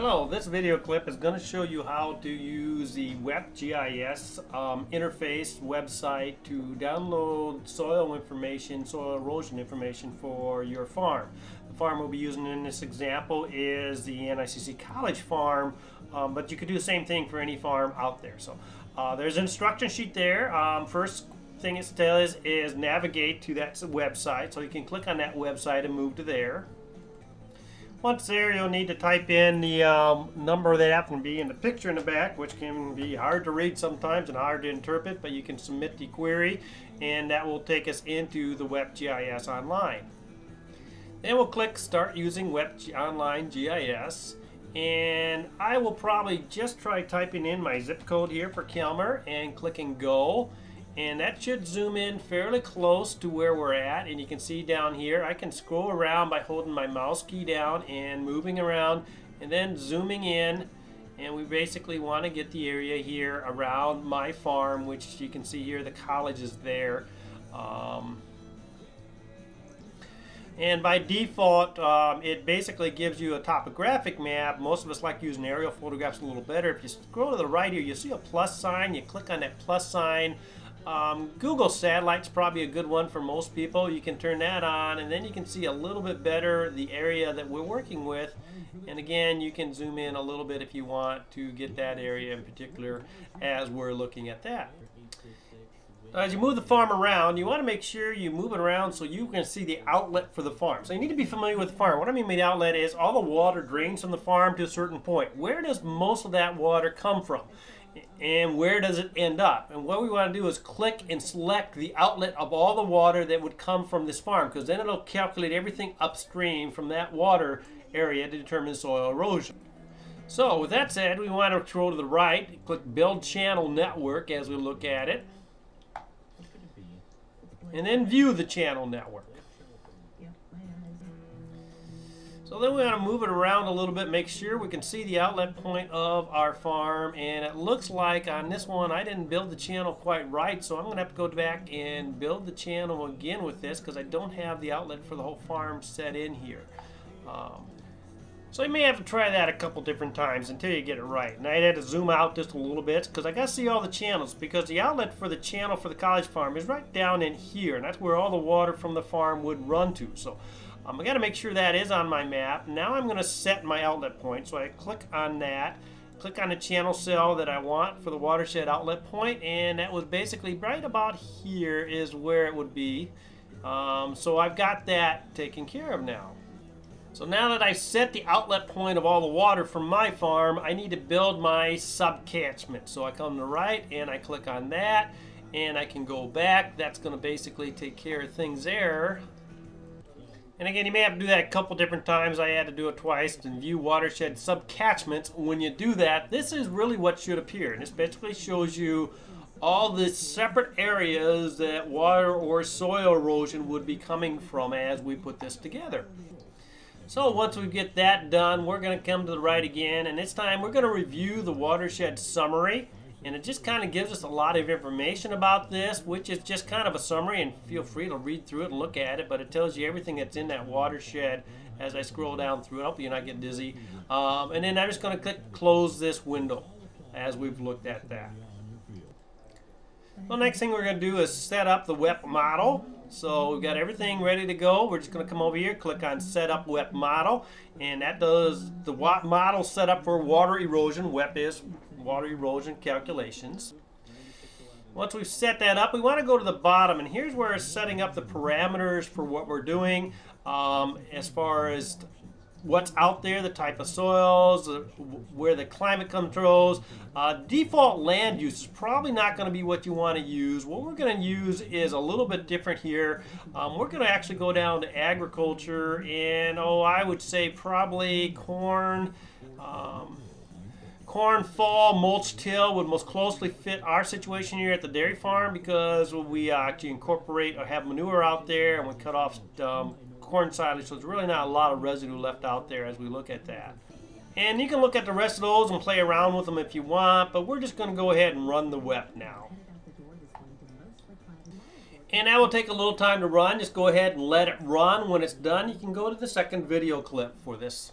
Hello, this video clip is going to show you how to use the WEPP interface website to download soil information, soil erosion information for your farm. The farm we'll be using in this example is the NICC College farm, but you could do the same thing for any farm out there. So there's an instruction sheet there. First thing it says is navigate to that website, so you can click on that website and move to there. Once there, you'll need to type in the number that happens to be in the picture in the back, which can be hard to read sometimes and hard to interpret, but you can submit the query, and that will take us into the WEPP Online. Then we'll click Start Using WEPP GIS, and I will probably just try typing in my zip code here for Kelmer and clicking Go. And that should zoom in fairly close to where we're at, and you can see down here I can scroll around by holding my mouse key down and moving around and then zooming in, and we basically want to get the area here around my farm, which you can see here the college is there. And by default, it basically gives you a topographic map. Most of us like using aerial photographs a little better. If you scroll to the right here, you see a plus sign. You click on that plus sign. Google Satellite's probably a good one for most people. You can turn that on, and then you can see a little bit better the area that we're working with. And again, you can zoom in a little bit if you want to get that area in particular as we're looking at that. As you move the farm around, you want to make sure you move it around so you can see the outlet for the farm. So you need to be familiar with the farm. What I mean by the outlet is all the water drains from the farm to a certain point. Where does most of that water come from? And where does it end up? And what we want to do is click and select the outlet of all the water that would come from this farm, because then it'll calculate everything upstream from that water area to determine soil erosion. So with that said, we want to scroll to the right, click Build Channel Network as we look at it, and then view the channel network. So then we want to move it around a little bit, make sure we can see the outlet point of our farm, and it looks like on this one I didn't build the channel quite right, so I'm going to have to go back and build the channel again with this because I don't have the outlet for the whole farm set in here. So you may have to try that a couple different times until you get it right. And I had to zoom out just a little bit because I got to see all the channels, because the outlet for the channel for the college farm is right down in here, and that's where all the water from the farm would run to. So I got to make sure that is on my map. Now I'm going to set my outlet point. So I click on that, click on the channel cell that I want for the watershed outlet point, and that was basically right about here is where it would be. So I've got that taken care of now. So now that I've set the outlet point of all the water from my farm, I need to build my sub catchment. So I come to the right and I click on that, and I can go back. That's going to basically take care of things there. And again, you may have to do that a couple different times. I had to do it twice and view watershed sub catchments. When you do that, this is really what should appear. And this basically shows you all the separate areas that water or soil erosion would be coming from as we put this together. So once we get that done, we're going to come to the right again, and this time we're going to review the Watershed Summary. And it just kind of gives us a lot of information about this, which is just kind of a summary, and feel free to read through it and look at it, but it tells you everything that's in that watershed as I scroll down through it. I hope you're not getting dizzy. And then I'm just going to click close this window as we've looked at that. Well, next thing we're going to do is set up the WEPP model. So we've got everything ready to go. We're just going to come over here, click on Set Up WEPP Model, and that does the model set up for water erosion. WEPP is water erosion calculations. Once we've set that up, we want to go to the bottom, and here's where it's setting up the parameters for what we're doing as far as what's out there, the type of soils, where the climate controls. Default land use is probably not going to be what you want to use. What we're going to use is a little bit different here. We're going to actually go down to agriculture, and I would say probably corn. Corn, fall, mulch, till would most closely fit our situation here at the dairy farm, because we actually incorporate or have manure out there, and we cut off corn silage, so there's really not a lot of residue left out there as we look at that. And you can look at the rest of those and play around with them if you want, but we're just going to go ahead and run the WEPP now. And that will take a little time to run. Just go ahead and let it run. When it's done, you can go to the second video clip for this.